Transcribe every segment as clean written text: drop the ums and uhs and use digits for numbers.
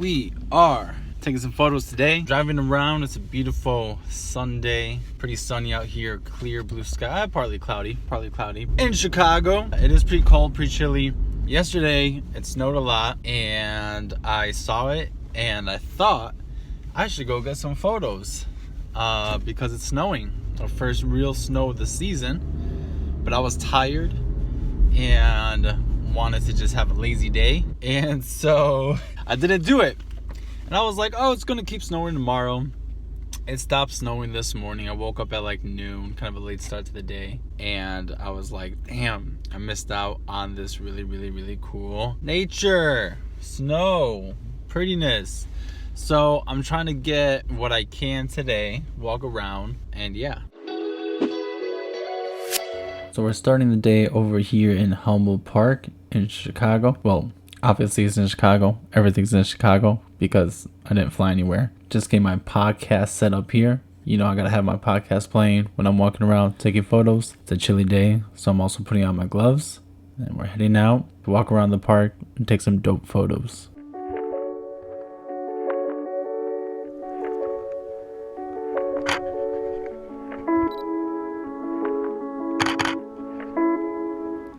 We are taking some photos today. Driving around, it's a beautiful Sunday. Pretty sunny out here, clear blue sky, partly cloudy. In Chicago, it is pretty cold, pretty chilly. Yesterday, it snowed a lot and I saw it and I thought I should go get some photos because it's snowing. Our first real snow of the season, but I was tired and wanted to just have a lazy day, and so I didn't do it. And I was like, oh, it's gonna keep snowing tomorrow. It stopped snowing this morning. I woke up at like noon, kind of a late start to the day, and I was like, damn, I missed out on this really cool nature, snow, prettiness. So I'm trying to get what I can today, walk around, and yeah. So we're starting the day over here in Humboldt Park in Chicago. Well, obviously it's in Chicago. Everything's in Chicago because I didn't fly anywhere. Just get my podcast set up here. You know, I gotta have my podcast playing when I'm walking around taking photos. It's a chilly day, so I'm also putting on my gloves. And we're heading out to walk around the park and take some dope photos.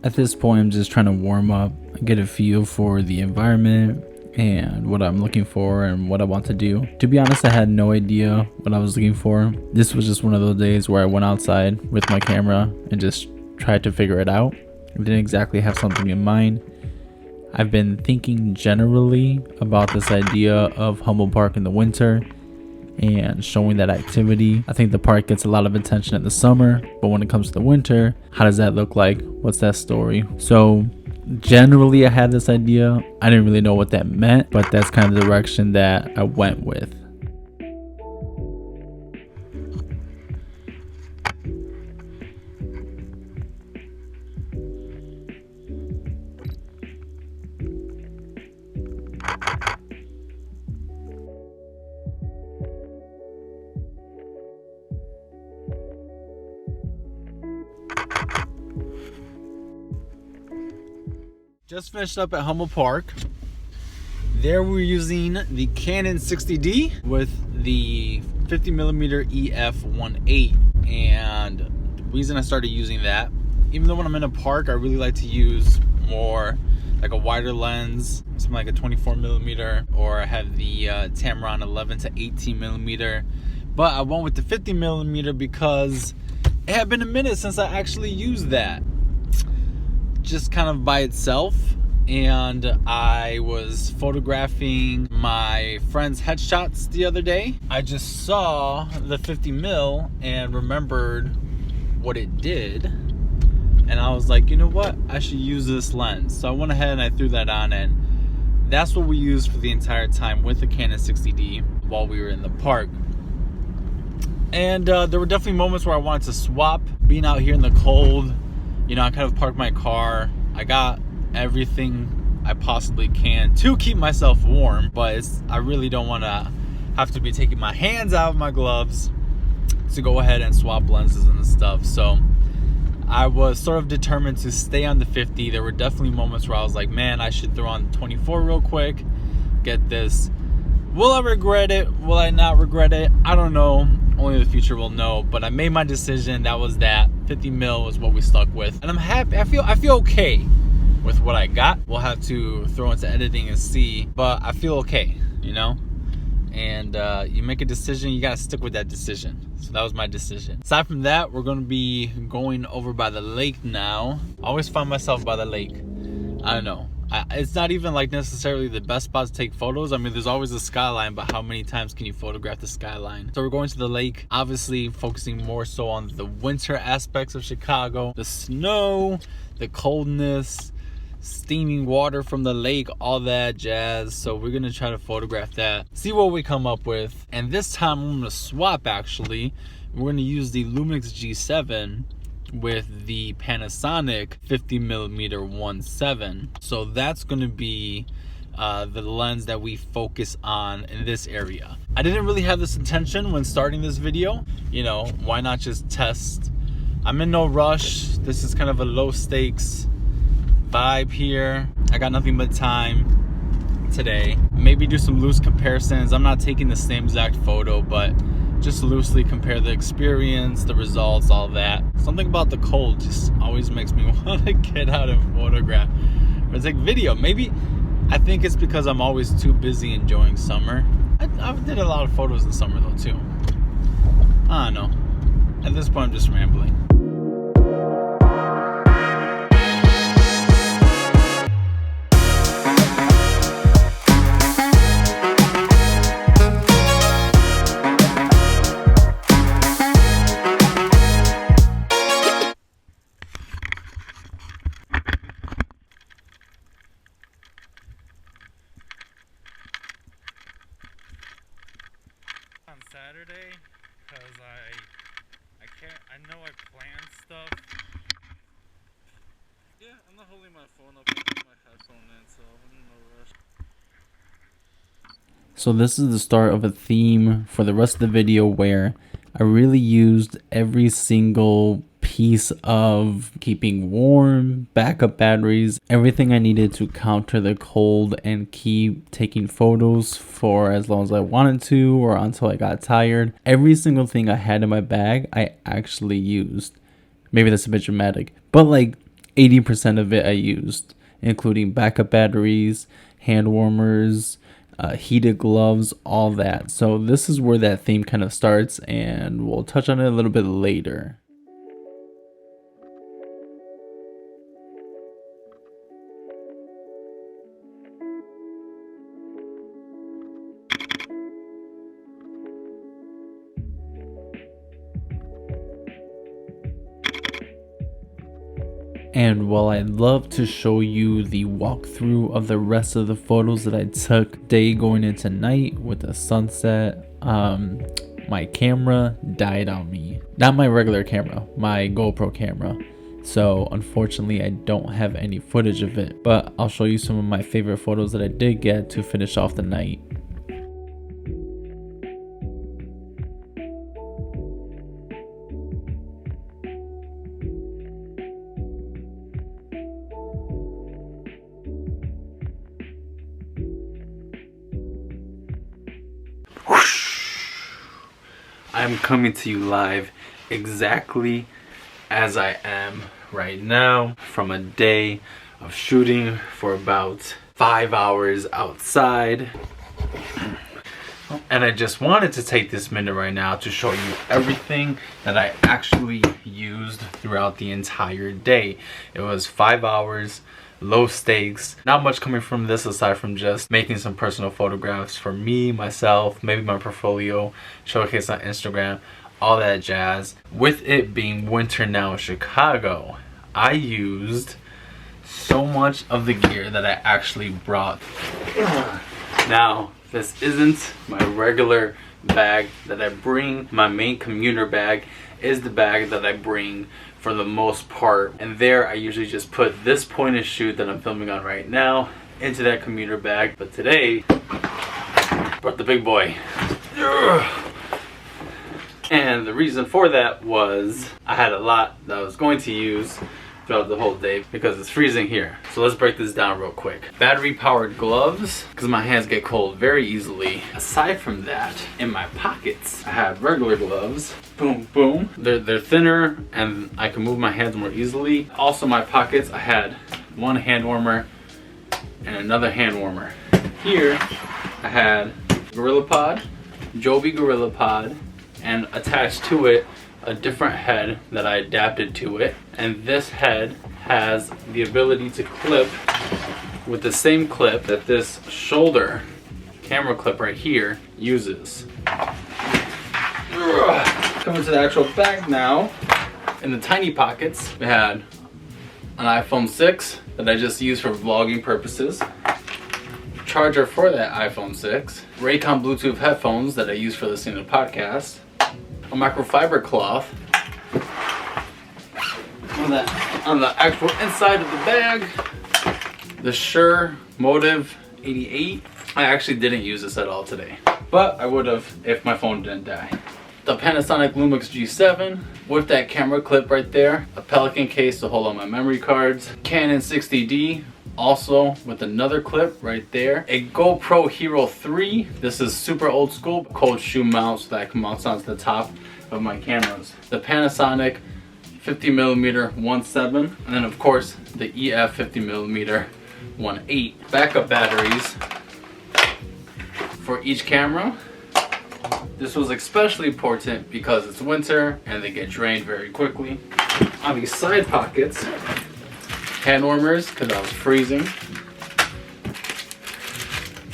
At this point, I'm just trying to warm up and get a feel for the environment and what I'm looking for and what I want to do. To be honest, I had no idea what I was looking for. This was just one of those days where I went outside with my camera and just tried to figure it out. I didn't exactly have something in mind. I've been thinking generally about this idea of Humboldt Park in the winter and showing that activity. I think the park gets a lot of attention in the summer, but when it comes to the winter, how does that look like? What's that story? So generally I had this idea. I didn't really know what that meant, but that's kind of the direction that I went with. Just finished up at Humboldt Park. There we're using the Canon 60D with the 50mm EF1.8, and the reason I started using that, even though when I'm in a park I really like to use more like a wider lens, something like a 24mm, or I have the Tamron 11 to 18mm, but I went with the 50mm because it had been a minute since I actually used that, just kind of by itself. And I was photographing my friend's headshots the other day. I just saw the 50mm and remembered what it did, and I was like, you know what, I should use this lens. So I went ahead and I threw that on, and that's what we used for the entire time with the Canon 60D while we were in the park. And there were definitely moments where I wanted to swap. Being out here in the cold, you know, I kind of parked my car. I got everything I possibly can to keep myself warm, but I really don't want to have to be taking my hands out of my gloves to go ahead and swap lenses and stuff. So I was sort of determined to stay on the 50. There were definitely moments where I was like, man, I should throw on the 24 real quick, get this. Will I regret it? Will I not regret it? I don't know. Only the future will know. But I made my decision. That was that. 50mm was what we stuck with, and I'm happy. I feel okay with what I got. We'll have to throw into editing and see, but I feel okay, you know. And you make a decision, you gotta stick with that decision. So that was my decision. Aside from that, we're gonna be going over by the lake now. I always find myself by the lake. I don't know. It's not even like necessarily the best spot to take photos. I mean, there's always a skyline, but how many times can you photograph the skyline? So we're going to the lake, obviously focusing more so on the winter aspects of Chicago, the snow, the coldness, steaming water from the lake, all that jazz. So we're gonna try to photograph that, see what we come up with. And this time I'm gonna swap, actually. We're gonna use the Lumix G7 with the Panasonic 50mm 1.7. So that's gonna be the lens that we focus on in this area. I didn't really have this intention when starting this video. You know, why not just test? I'm in no rush. This is kind of a low stakes vibe here. I got nothing but time today. Maybe do some loose comparisons. I'm not taking the same exact photo, but just loosely compare the experience, the results, all that. Something about the cold just always makes me want to get out and photograph or take video. Maybe I think it's because I'm always too busy enjoying summer. I did a lot of photos in summer though too. I don't know. At this point I'm just rambling. On Saturday, because I know I planned stuff. Yeah, I'm not holding my phone up, I have my headphone in, so I'm in no rush. So this is the start of a theme for the rest of the video where I really used every single piece of keeping warm, backup batteries, everything I needed to counter the cold and keep taking photos for as long as I wanted to or until I got tired. Every single thing I had in my bag, I actually used. Maybe that's a bit dramatic, but like 80% of it I used, including backup batteries, hand warmers, heated gloves, all that. So this is where that theme kind of starts, and we'll touch on it a little bit later. And while I'd love to show you the walkthrough of the rest of the photos that I took day going into night with the sunset, my camera died on me. Not my regular camera, my GoPro camera. So unfortunately I don't have any footage of it, but I'll show you some of my favorite photos that I did get to finish off the night. I'm coming to you live exactly as I am right now from a day of shooting for about 5 hours outside. And I just wanted to take this minute right now to show you everything that I actually used throughout the entire day. It was 5 hours, low stakes, not much coming from this aside from just making some personal photographs for me, myself, maybe my portfolio, showcase on Instagram, all that jazz. With it being winter now in Chicago, I used so much of the gear that I actually brought. Now, this isn't my regular bag that I bring. My main commuter bag is the bag that I bring for the most part, and there I usually just put this point and shoot that I'm filming on right now into that commuter bag. But today brought the big boy, and the reason for that was I had a lot that I was going to use throughout the whole day because it's freezing here. So let's break this down real quick. Battery powered gloves, because my hands get cold very easily. Aside from that, in my pockets I have regular gloves. Boom, boom. They're thinner and I can move my hands more easily. Also, my pockets, I had one hand warmer and another hand warmer. Here I had GorillaPod, Joby GorillaPod, and attached to it a different head that I adapted to it. And this head has the ability to clip with the same clip that this shoulder camera clip right here uses. Coming to the actual bag now. In the tiny pockets, we had an iPhone 6 that I just used for vlogging purposes, charger for that iPhone 6, Raycon Bluetooth headphones that I use for listening to podcasts, a microfiber cloth. On the actual inside of the bag, the Shure Motive 88. I actually didn't use this at all today, but I would have if my phone didn't die. The Panasonic Lumix G7 with that camera clip right there, a Pelican case to hold on my memory cards, Canon 60D also with another clip right there. A GoPro Hero 3. This is super old school, cold shoe mount, so that I can mount onto the top of my cameras. The Panasonic 50mm 1.7, and then of course the EF 50mm 1.8. Backup batteries for each camera. This was especially important because it's winter and they get drained very quickly. On these side pockets, hand warmers because I was freezing.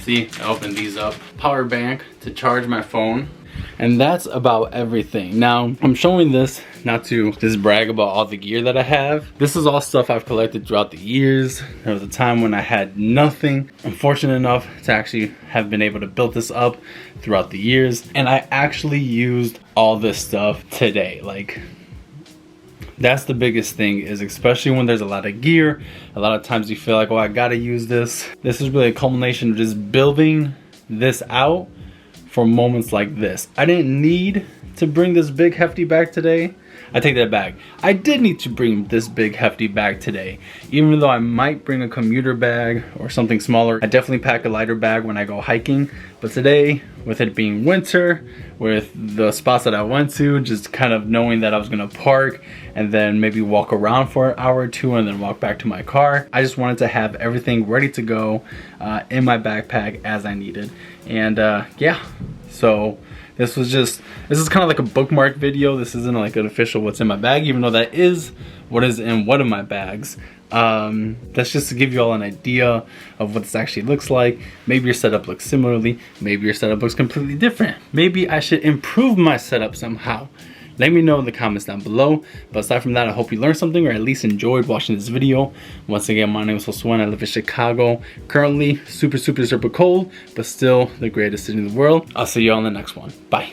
See, I opened these up. Power bank to charge my phone. And that's about everything. Now, I'm showing this not to just brag about all the gear that I have. This is all stuff I've collected throughout the years. There was a time when I had nothing. I'm fortunate enough to actually have been able to build this up throughout the years. And I actually used all this stuff today. Like, that's the biggest thing, is especially when there's a lot of gear, a lot of times you feel like, oh, I gotta use this. This is really a culmination of just building this out for moments like this. I didn't need to bring this big hefty bag today. I take that back. I did need to bring this big hefty bag today. Even though I might bring a commuter bag or something smaller, I definitely pack a lighter bag when I go hiking. But today, with it being winter, with the spots that I went to, just kind of knowing that I was gonna park and then maybe walk around for an hour or two and then walk back to my car, I just wanted to have everything ready to go in my backpack as I needed. And yeah, so this is kind of like a bookmark video. This isn't like an official what's in my bag, even though that is what is in one of my bags. That's just to give you all an idea of what this actually looks like. Maybe your setup looks similarly, maybe your setup looks completely different. Maybe I should improve my setup somehow. Let me know in the comments down below. But aside from that, I hope you learned something or at least enjoyed watching this video. Once again, my name is Josué. I live in Chicago. Currently super cold, but still the greatest city in the world. I'll see you all in the next one. Bye.